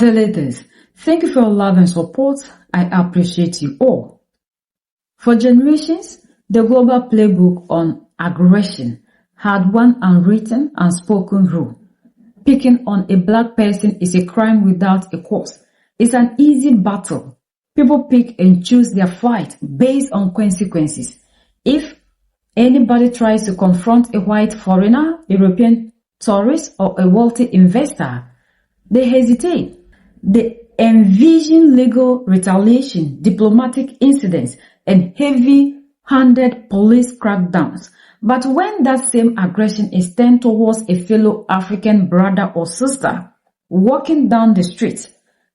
Fellators, thank you for your love and support. I appreciate you all. For generations, the global playbook on aggression had one unwritten and spoken rule. Picking on a black person is a crime without a cause. It's an easy battle. People pick and choose their fight based on consequences. If anybody tries to confront a white foreigner, European tourist, or a wealthy investor, they hesitate. They envision legal retaliation, diplomatic incidents, and heavy-handed police crackdowns. But when that same aggression is turned towards a fellow African brother or sister walking down the street,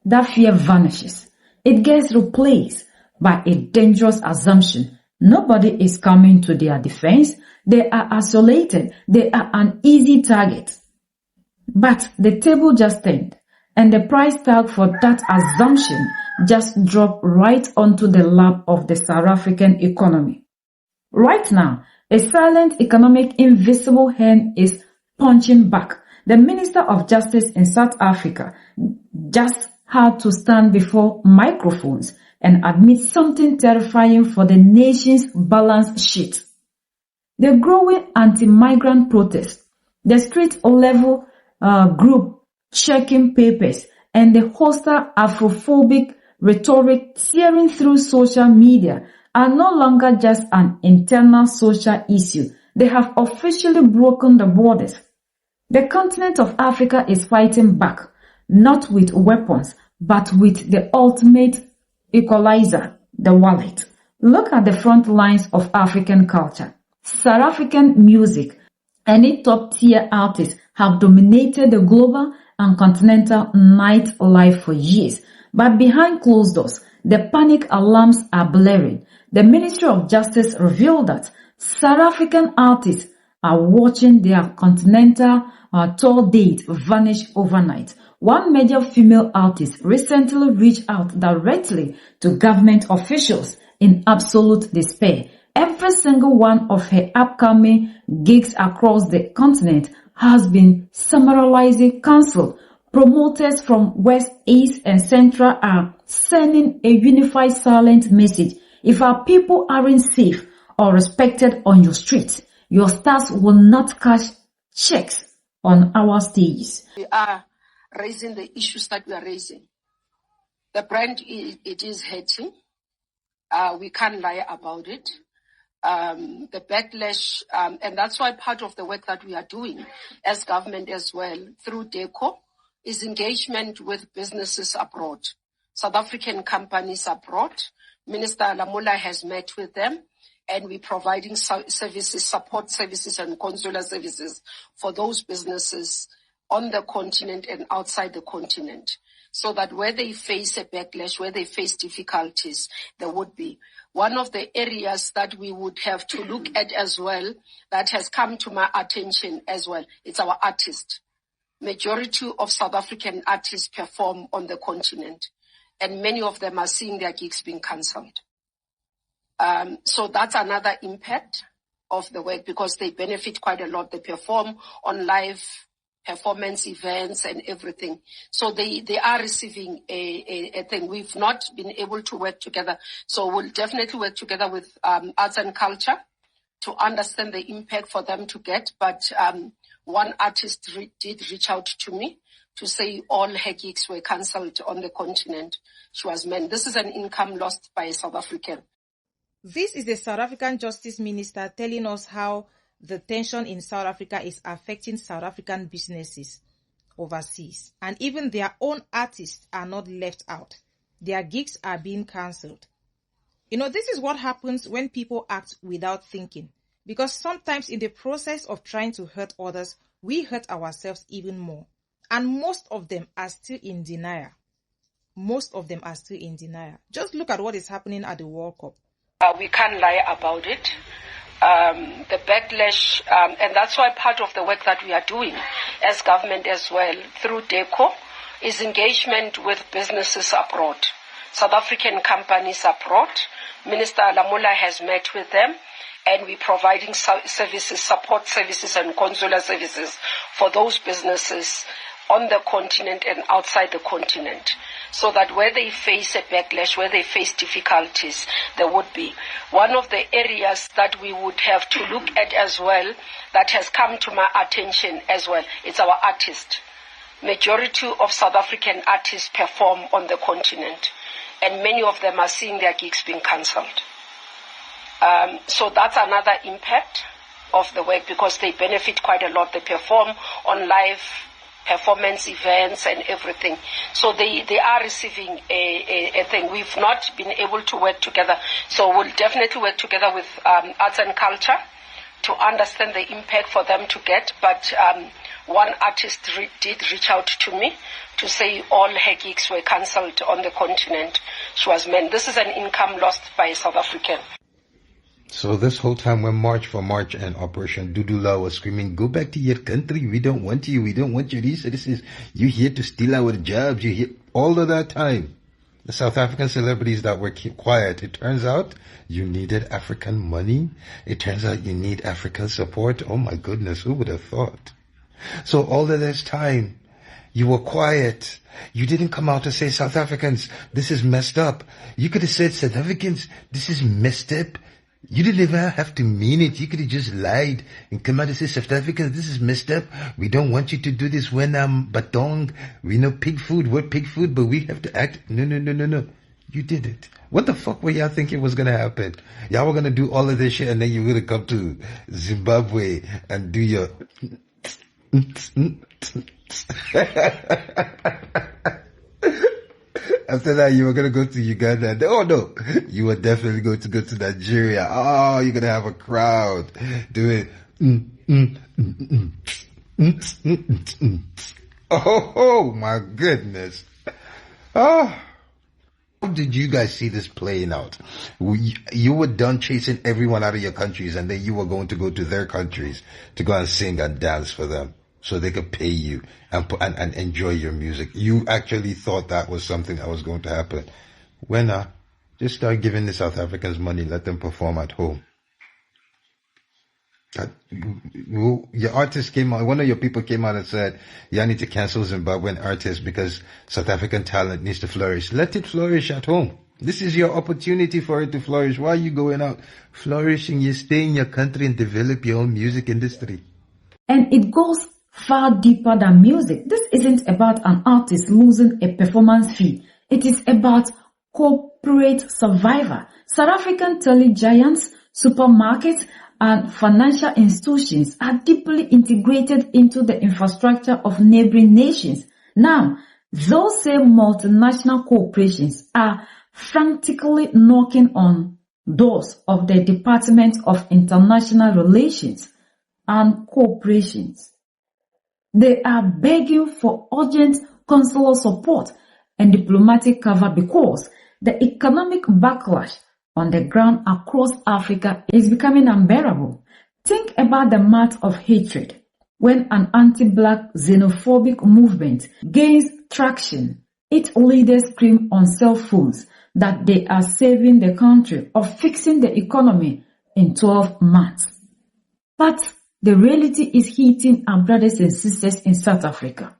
that fear vanishes. It gets replaced by a dangerous assumption. Nobody is coming to their defense. They are isolated. They are an easy target. But the table just turned, and the price tag for that assumption just dropped right onto the lap of the South African economy. Right now, a silent economic invisible hand is punching back. The Minister of Justice in South Africa just had to stand before microphones and admit something terrifying for the nation's balance sheet. The growing anti-migrant protests, the street-level group checking papers, and the hostile Afrophobic rhetoric tearing through social media are no longer just an internal social issue. They have officially broken the borders. The continent of Africa is fighting back, not with weapons, but with the ultimate equalizer, the wallet. Look at the front lines of African culture. South African music and its top-tier artists have dominated the global and continental nightlife for years. But behind closed doors, the panic alarms are blaring. The Ministry of Justice revealed that South African artists are watching their continental tour date vanish overnight. One major female artist recently reached out directly to government officials in absolute despair. Every single one of her upcoming gigs across the continent has been summarily cancelled. Promoters from West, East, and Central are sending a unified silent message. If our people aren't safe or respected on your streets, your stars will not cash checks on our stages. We are raising the issues that we are raising. The brand, it is hurting. We can't lie about it. The backlash, and that's why part of the work that we are doing as government as well through DECO is engagement with businesses abroad, South African companies abroad. Minister Lamula has met with them, and we're providing services, support services and consular services for those businesses on the continent and outside the continent, so that where they face a backlash, where they face difficulties, there would be. One of the areas that we would have to look at as well, that has come to my attention as well, it's our artists. Majority of South African artists perform on the continent, and many of them are seeing their gigs being cancelled. So that's another impact of the work, because they benefit quite a lot. They perform on live performance events and everything. So they are receiving a thing. We've not been able to work together. So we'll definitely work together with arts and culture to understand the impact for them to get. But one artist did reach out to me to say all her gigs were cancelled on the continent. She was meant. This is an income lost by a South African. This is the South African Justice Minister telling us how the tension in South Africa is affecting South African businesses overseas. And even their own artists are not left out. Their gigs are being cancelled. You know, this is what happens when people act without thinking. Because sometimes in the process of trying to hurt others, we hurt ourselves even more. And most of them are still in denial. Most of them are still in denial. Just look at what is happening at the World Cup. We can't lie about it. The backlash, and that's why part of the work that we are doing as government as well through DECO is engagement with businesses abroad, South African companies abroad. Minister Lamula has met with them, and we're providing services, support services and consular services for those businesses on the continent and outside the continent, so that where they face a backlash, where they face difficulties, there would be. One of the areas that we would have to look at as well, that has come to my attention as well, is our artists. Majority of South African artists perform on the continent, and many of them are seeing their gigs being cancelled. So that's another impact of the work, because they benefit quite a lot. They perform on live performance events and everything. So they are receiving a thing. We've not been able to work together. So we'll definitely work together with arts and culture to understand the impact for them to get. But one artist did reach out to me to say all her gigs were cancelled on the continent. She was meant. This is an income lost by a South African. So this whole time when March for March and Operation Dudula was screaming, go back to your country, we don't want you, we don't want your resources, you're here to steal our jobs, you're here, all of that time. The South African celebrities that were quiet, it turns out you needed African money, it turns out you need African support. Oh my goodness, who would have thought? So all of this time, you were quiet. You didn't come out to say, South Africans, this is messed up. You could have said, South Africans, this is messed up. You didn't even have to mean it. You could have just lied and come out and say, South Africans, this is messed up. We don't want you to do this when batong. We know pig food, we're pig food, but we have to act. No. You did it. What the fuck were y'all thinking was going to happen? Y'all were going to do all of this shit and then you were going to come to Zimbabwe and do your... After that, you were going to go to Uganda. Oh, no. You were definitely going to go to Nigeria. Oh, you're going to have a crowd. Do it. Oh, my goodness. Oh. How did you guys see this playing out? You were done chasing everyone out of your countries, and then you were going to go to their countries to go and sing and dance for them, so they could pay you and enjoy your music. You actually thought that was something that was going to happen. When just start giving the South Africans money, let them perform at home. Your artist came out, one of your people came out and said, you need to cancel Zimbabwean artists because South African talent needs to flourish. Let it flourish at home. This is your opportunity for it to flourish. Why are you going out flourishing? You stay in your country and develop your own music industry. And it goes far deeper than music. This isn't about an artist losing a performance fee. It is about corporate survival. South African telegiants, supermarkets, and financial institutions are deeply integrated into the infrastructure of neighboring nations. Now, those same multinational corporations are frantically knocking on doors of the Department of International Relations and Corporations. They are begging for urgent consular support and diplomatic cover because the economic backlash on the ground across Africa is becoming unbearable. Think about the math of hatred when an anti-black xenophobic movement gains traction. Its leaders scream on cell phones that they are saving the country or fixing the economy in 12 months. But the reality is hitting our brothers and sisters in South Africa.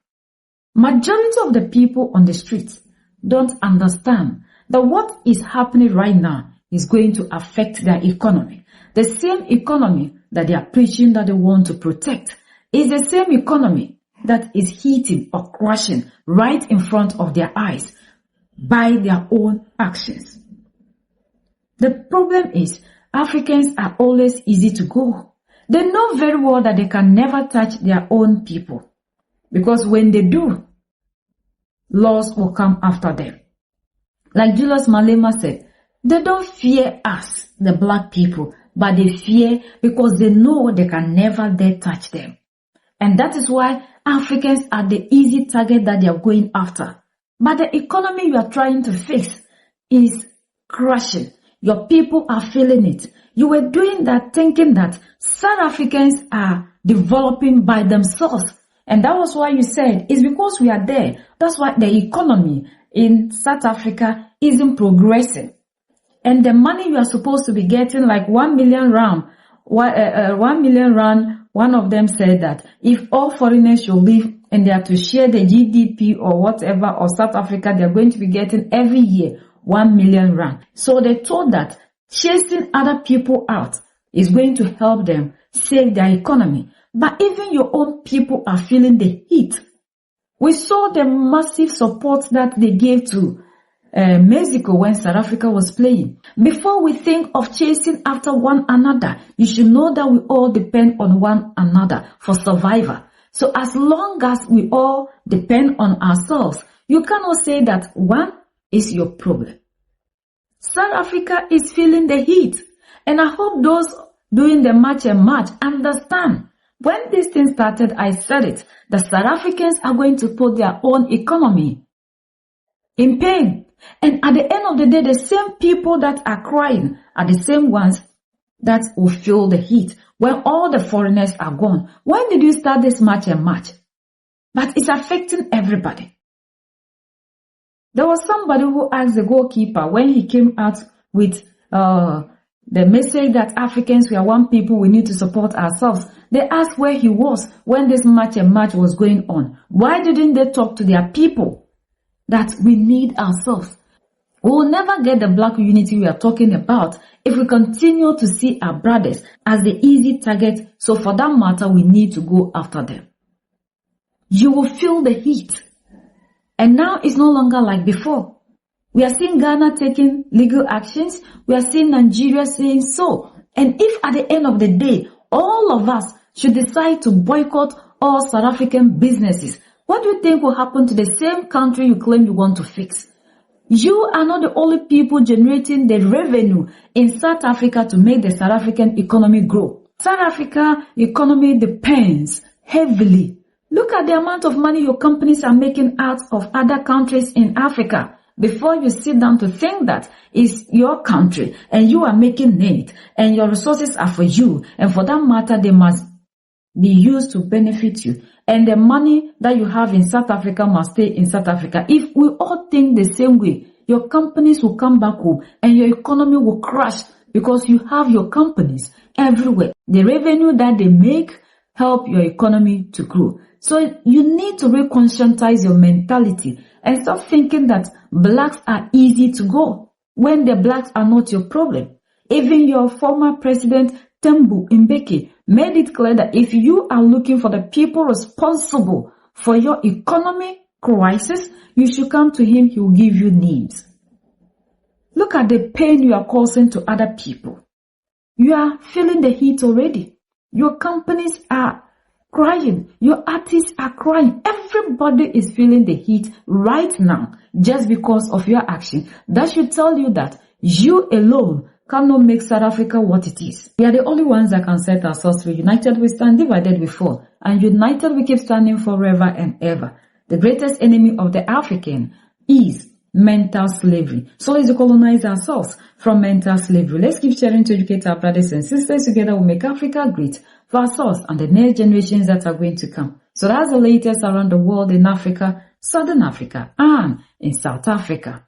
Majority of the people on the streets don't understand that what is happening right now is going to affect their economy. The same economy that they are preaching that they want to protect is the same economy that is hitting or crashing right in front of their eyes by their own actions. The problem is Africans are always easy to go. They know very well that they can never touch their own people, because when they do, laws will come after them. Like Julius Malema said, they don't fear us, the black people, but they fear because they know they can never dare touch them. And that is why Africans are the easy target that they are going after. But the economy you are trying to fix is crashing. Your people are feeling it. You were doing that thinking that South Africans are developing by themselves. And that was why you said it's because we are there. That's why the economy in South Africa isn't progressing. And the money you are supposed to be getting, like 1 million rand, 1 million rand, one of them said that if all foreigners should leave and they are to share the GDP or whatever of South Africa, they are going to be getting every year 1 million rand. So they thought that chasing other people out is going to help them save their economy. But even your own people are feeling the heat. We saw the massive support that they gave to Mexico when South Africa was playing. Before we think of chasing after one another, you should know that we all depend on one another for survival. So as long as we all depend on ourselves, you cannot say that one is your problem. South Africa is feeling the heat. And I hope those doing the march and march understand. When this thing started, I said it, the South Africans are going to put their own economy in pain. And at the end of the day, the same people that are crying are the same ones that will feel the heat when all the foreigners are gone. When did you start this march and march? But it's affecting everybody. There was somebody who asked the goalkeeper when he came out with the message that Africans, we are one people, we need to support ourselves. They asked where he was when this march and march was going on. Why didn't they talk to their people that we need ourselves? We will never get the black unity we are talking about if we continue to see our brothers as the easy target. So for that matter, we need to go after them. You will feel the heat. And now it's no longer like before. We are seeing Ghana taking legal actions. We are seeing Nigeria saying so. And if at the end of the day, all of us should decide to boycott all South African businesses, what do you think will happen to the same country you claim you want to fix? You are not the only people generating the revenue in South Africa to make the South African economy grow. South Africa economy depends heavily. Look at the amount of money your companies are making out of other countries in Africa. Before you sit down to think that it's your country and you are making it and your resources are for you, and for that matter they must be used to benefit you, and the money that you have in South Africa must stay in South Africa. If we all think the same way, your companies will come back home and your economy will crash because you have your companies everywhere. The revenue that they make help your economy to grow. So you need to reconscientize your mentality and stop thinking that blacks are easy to go when the blacks are not your problem. Even your former president Themba Mbeki made it clear that if you are looking for the people responsible for your economic crisis, you should come to him. He will give you names. Look at the pain you are causing to other people. You are feeling the heat already. Your companies are crying. Your artists are crying. Everybody is feeling the heat right now just because of your action. That should tell you that you alone cannot make South Africa what it is. We are the only ones that can set ourselves free. United we stand, divided we fall. And united we keep standing forever and ever. The greatest enemy of the African is mental slavery. So let's colonize ourselves from mental slavery. Let's keep sharing to educate our brothers and sisters. Together we'll make Africa great for ourselves and the next generations that are going to come. So that's the latest around the world in Africa, Southern Africa, and in South Africa.